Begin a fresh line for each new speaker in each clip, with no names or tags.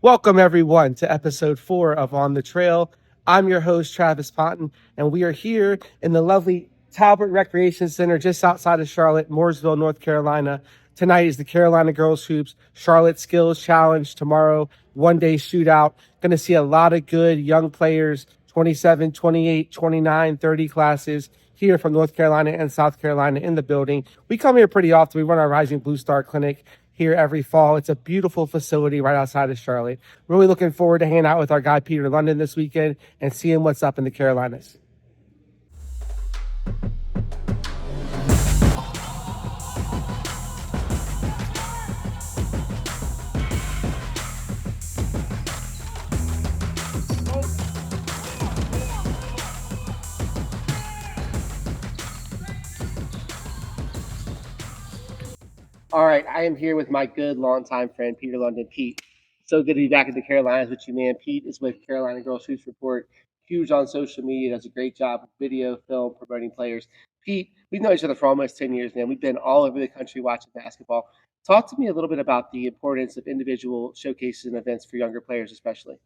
Welcome, everyone, to episode 4 of On the Trail. I'm your host, Travis Ponton, and we are here in the lovely Talbot Recreation Center just outside of Charlotte, Mooresville, North Carolina. Tonight is the Carolina Girls Hoops Charlotte Skills Challenge. Tomorrow, one-day shootout. Going to see a lot of good young players, 27, 28, 29, 30 classes here from North Carolina and South Carolina in the building. We come here pretty often. We run our Rising Blue Star Clinic here every fall. It's a beautiful facility right outside of Charlotte. Really looking forward to hanging out with our guy Peter London this weekend and seeing what's up in the Carolinas. All right, I am here with my good longtime friend Peter London. Pete, so good to be back in the Carolinas with you, man. Pete is with Carolina Girls Hoops Report, huge on social media, does a great job with video, film, promoting players. Pete, we've known each other for almost 10 years, man. We've been all over the country watching basketball. Talk to me a little bit about the importance of individual showcases and events for younger players, especially.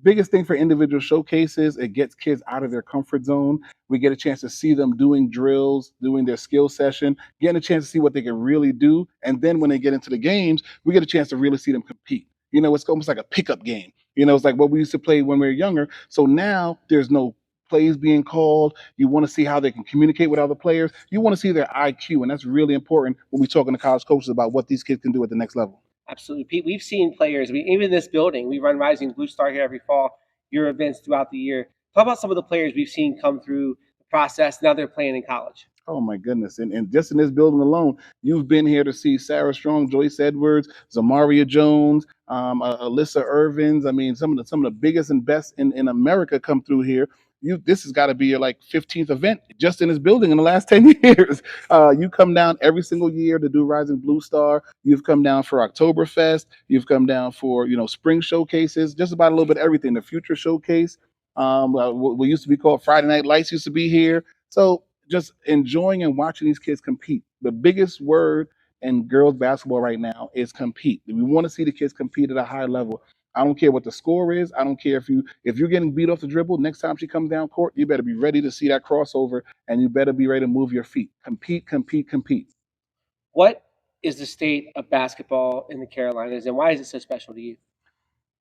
Biggest thing for individual showcases, it gets kids out of their comfort zone. We get a chance to see them doing drills, doing their skill session, getting a chance to see what they can really do. And then when they get into the games, we get a chance to really see them compete. It's almost like a pickup game. It's like what we used to play when we were younger. So now there's no plays being called. You want to see how they can communicate with other players. You want to see their IQ. And that's really important when we're talking to college coaches about what these kids can do at the next level.
Absolutely, Pete. We've seen players. Even in this building, we run Rising Blue Star here every fall. Your events throughout the year. Talk about some of the players we've seen come through the process. Now they're playing in college.
Oh my goodness. And just in this building alone, you've been here to see Sarah Strong, Joyce Edwards, Zamaria Jones, Alyssa Irvins. I mean, some of the biggest and best in America come through here. This has got to be your like 15th event just in this building in the last 10 years. You come down every single year to do Rising Blue Star. You've come down for Oktoberfest. You've come down for spring showcases, just about a little bit of everything. The Future Showcase, what used to be called Friday Night Lights, used to be here. So just enjoying and watching these kids compete. The biggest word in girls basketball right now is compete. We want to see the kids compete at a high level. I don't care what the score is. I don't care if you're getting beat off the dribble. Next time she comes down court, you better be ready to see that crossover, and you better be ready to move your feet. Compete, compete, compete.
What is the state of basketball in the Carolinas, and why is it so special to you?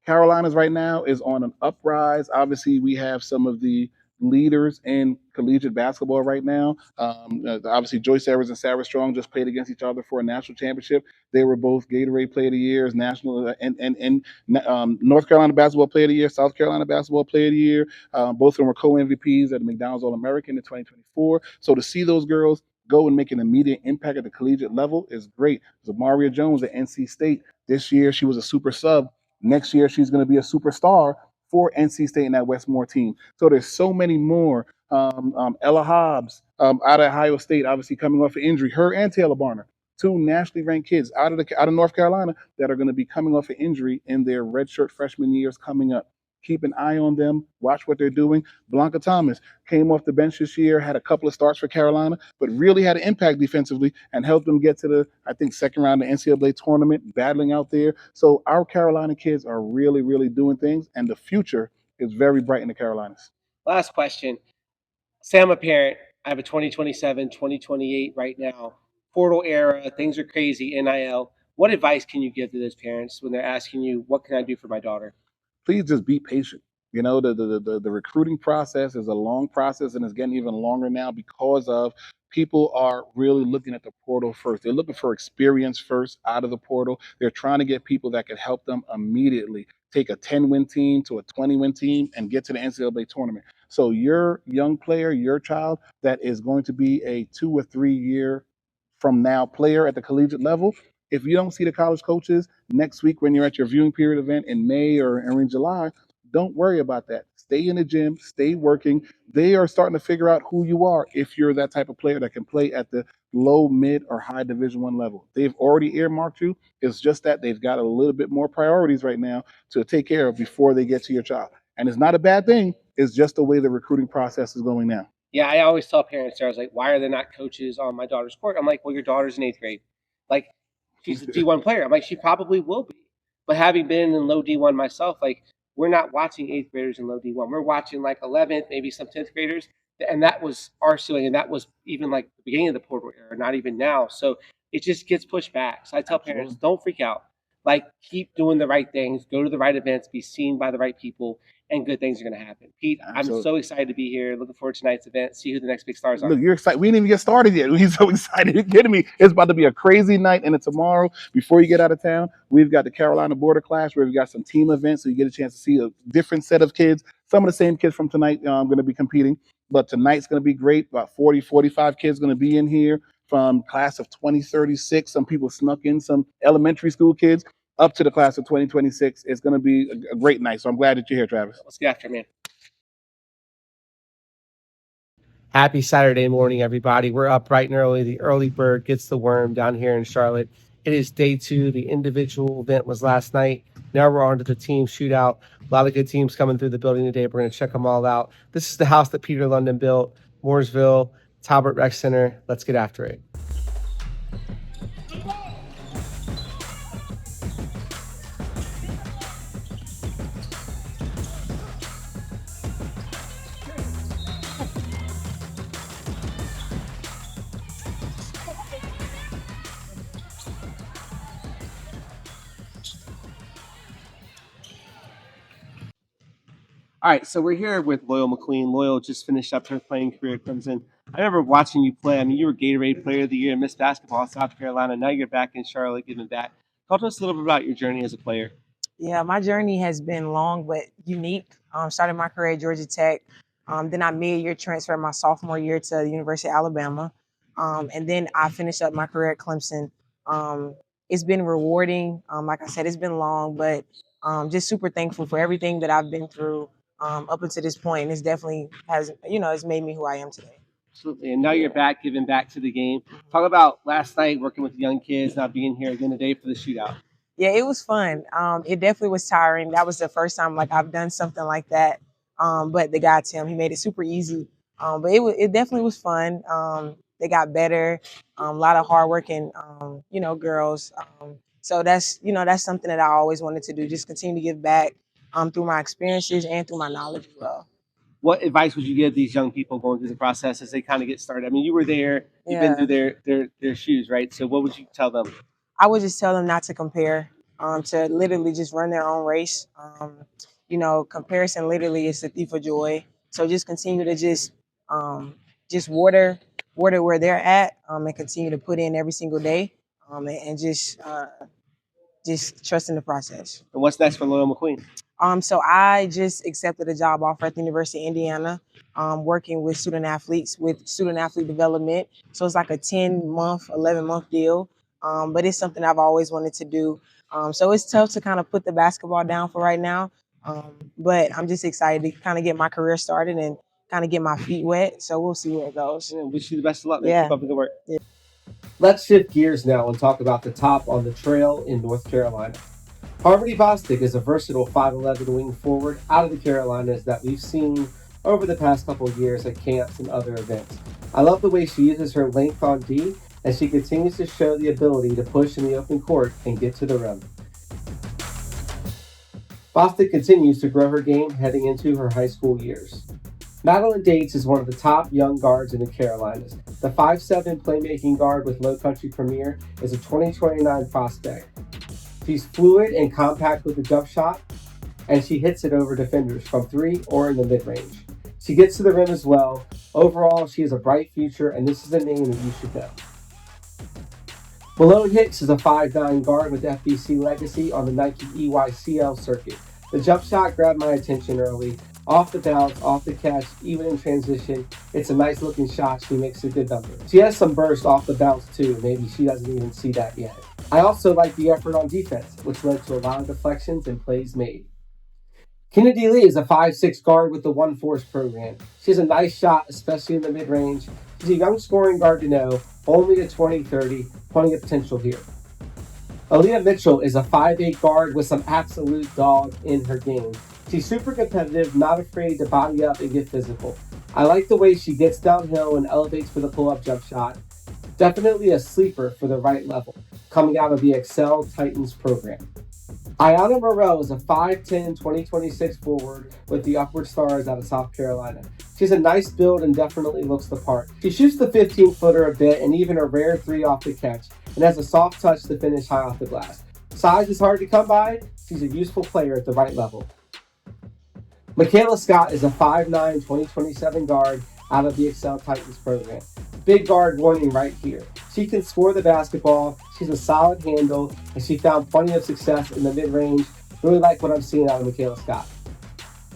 Carolinas right now is on an uprise. Obviously, we have some of the leaders in collegiate basketball right now. Obviously, Joyce Evers and Sarah Strong just played against each other for a national championship. They were both Gatorade Player of the Years, national and North Carolina Basketball Player of the Year, South Carolina Basketball Player of the Year. Both of them were co-MVPs at the McDonald's All-American in 2024. So to see those girls go and make an immediate impact at the collegiate level is great. Zamaria Jones at NC State this year, she was a super sub. Next year, she's going to be a superstar for NC State and that Westmore team. So there's so many more. Ella Hobbs out of Ohio State, obviously coming off an injury. Her and Taylor Barner, two nationally ranked kids out of North Carolina that are going to be coming off an injury in their redshirt freshman years coming up. Keep an eye on them. Watch what they're doing. Blanca Thomas came off the bench this year, had a couple of starts for Carolina, but really had an impact defensively and helped them get to the, I think, second round of the NCAA tournament, battling out there. So our Carolina kids are really, really doing things, and the future is very bright in the Carolinas.
Last question. Say I'm a parent. I have a 2027, 2028 right now. Portal era, things are crazy, NIL. What advice can you give to those parents when they're asking you, what can I do for my daughter?
Please just be patient. The recruiting process is a long process, and it's getting even longer now because of people are really looking at the portal first. They're looking for experience first out of the portal. They're trying to get people that can help them immediately take a 10-win team to a 20-win team and get to the NCAA tournament. So your young player, your child that is going to be a 2 or 3 year from now player at the collegiate level, if you don't see the college coaches next week when you're at your viewing period event in May or in July, don't worry about that. Stay in the gym, stay working. They are starting to figure out who you are if you're that type of player that can play at the low, mid, or high Division I level. They've already earmarked you. It's just that they've got a little bit more priorities right now to take care of before they get to your child. And it's not a bad thing. It's just the way the recruiting process is going now.
Yeah, I always tell parents, I was like, why are there not coaches on my daughter's court? I'm like, well, your daughter's in eighth grade. Like, she's a D1 player. I'm like, she probably will be. But having been in low D1 myself, like we're not watching eighth graders in low D1. We're watching like 11th, maybe some 10th graders. And that was our ceiling. And that was even like the beginning of the portal era, not even now. So it just gets pushed back. So I tell parents, don't freak out. Like keep doing the right things, go to the right events, be seen by the right people, and good things are going to happen. Pete, I'm so excited to be here. Looking forward to tonight's event. See who the next big stars are.
Look, you're excited. We didn't even get started yet. He's so excited. You're kidding me. It's about to be a crazy night. And then tomorrow, before you get out of town, we've got the Carolina Border Clash where we've got some team events. So you get a chance to see a different set of kids. Some of the same kids from tonight going to be competing. But tonight's going to be great. About 40, 45 kids going to be in here from class of 2036. Some people snuck in some elementary school kids up to the class of 2026. It's going to be a great night. So I'm glad that you're here, Travis.
Let's get after it, man. Happy Saturday morning, everybody. We're up bright and early. The early bird gets the worm down here in Charlotte. It is day 2. The individual event was last night. Now we're on to the team shootout. A lot of good teams coming through the building today. We're going to check them all out. This is the house that Peter London built, Mooresville, Talbot Rec Center. Let's get after it. All right, so we're here with Loyal McQueen. Loyal just finished up her playing career at Clemson. I remember watching you play. I mean, you were Gatorade Player of the Year, Miss Basketball, South Carolina. Now you're back in Charlotte, giving back. Talk to us a little bit about your journey as a player.
Yeah, my journey has been long but unique. Started my career at Georgia Tech. Then I mid-year transferred my sophomore year to the University of Alabama. And then I finished up my career at Clemson. It's been rewarding. Like I said, it's been long, but just super thankful for everything that I've been through up until this point. And it's definitely it's made me who I am today.
Absolutely. And now you're back, giving back to the game. Talk about last night working with the young kids, not being here again today for the shootout.
Yeah, it was fun. It definitely was tiring. That was the first time like I've done something like that. But the guy Tim, he made it super easy. But it definitely was fun. They got better. A lot of hardworking girls. So that's something that I always wanted to do. Just continue to give back through my experiences and through my knowledge as well.
What advice would you give these young people going through the process as they kind of get started? I mean, you were there, you've been through their shoes, right? So what would you tell them?
I would just tell them not to compare, to literally just run their own race. Comparison literally is the thief of joy. So just continue to just water where they're at, and continue to put in every single day, and just trust in the process.
And what's next for Loyal McQueen?
So I just accepted a job offer at the University of Indiana, working with student athletes with student athlete development. So it's like a 10-month, 11-month deal. But it's something I've always wanted to do. So it's tough to kind of put the basketball down for right now. But I'm just excited to kind of get my career started and kind of get my feet wet. So we'll see where it goes.
Yeah, wish you the best of luck.
Yeah.
Keep up the good work. Yeah. Let's shift gears now and talk about the top on the trail in North Carolina. Harmony Bostic is a versatile 5'11" wing forward out of the Carolinas that we've seen over the past couple of years at camps and other events. I love the way she uses her length on D, and she continues to show the ability to push in the open court and get to the rim. Bostic continues to grow her game heading into her high school years. Madeline Dates is one of the top young guards in the Carolinas. The 5'7" playmaking guard with Low Country Premier is a 2029 prospect. She's fluid and compact with the jump shot, and she hits it over defenders from 3 or in the mid-range. She gets to the rim as well. Overall, she has a bright future, and this is a name that you should know. Malone Hicks is a 5'9" guard with FBC legacy on the Nike EYCL circuit. The jump shot grabbed my attention early. Off the bounce, off the catch, even in transition, it's a nice looking shot. She makes a good number. She has some burst off the bounce too. Maybe she doesn't even see that yet. I also like the effort on defense, which led to a lot of deflections and plays made. Kennedy Lee is a 5'6" guard with the One Force program. She has a nice shot, especially in the mid-range. She's a young scoring guard to know, only a 20-30, plenty of potential here. Aaliyah Mitchell is a 5'8" guard with some absolute dog in her game. She's super competitive, not afraid to body up and get physical. I like the way she gets downhill and elevates for the pull-up jump shot. Definitely a sleeper for the right level, coming out of the Excel Titans program. Ayana Morrell is a 5'10", 2026 forward with the Upward Stars out of South Carolina. She has a nice build and definitely looks the part. She shoots the 15-footer a bit and even a rare 3 off the catch, and has a soft touch to finish high off the glass. Size is hard to come by. She's a useful player at the right level. Michaela Scott is a 5'9", 2027 guard out of the Excel Titans program. Big guard warning right here. She can score the basketball, she's a solid handle, and she found plenty of success in the mid-range. Really like what I'm seeing out of Michaela Scott.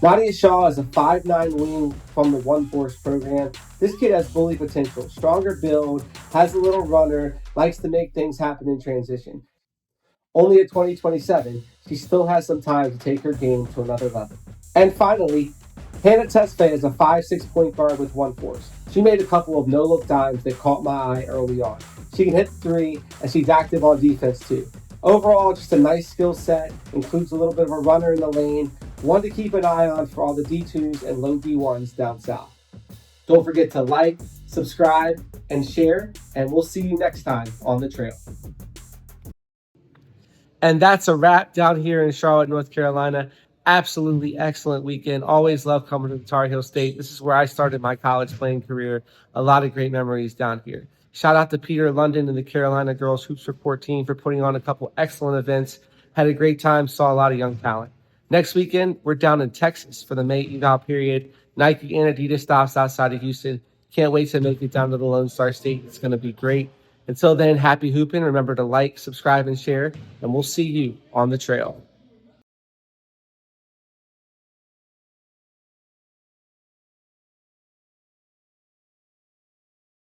Nadia Shaw is a 5'9" wing from the One Force program. This kid has bully potential, stronger build, has a little runner, likes to make things happen in transition. Only at 2027, she still has some time to take her game to another level. And finally, Hannah Tesfaye is a 5'6" point guard with One Force. She made a couple of no-look dimes that caught my eye early on. She can hit the three, and she's active on defense too. Overall, just a nice skill set, includes a little bit of a runner in the lane, one to keep an eye on for all the D2s and low D1s down south. Don't forget to like, subscribe, and share, and we'll see you next time on the trail. And that's a wrap down here in Charlotte, North Carolina. Absolutely excellent weekend. Always love coming to the Tar Heel State. This is where I started my college playing career. A lot of great memories down here. Shout out to Peter London and the Carolina Girls Hoops Report team for putting on a couple excellent events. Had a great time, saw a lot of young talent. Next weekend, we're down in Texas for the May eval period. Nike and Adidas stops outside of Houston. Can't wait to make it down to the Lone Star State. It's going to be great. Until then, happy hooping. Remember to like, subscribe, and share, and we'll see you on the trail.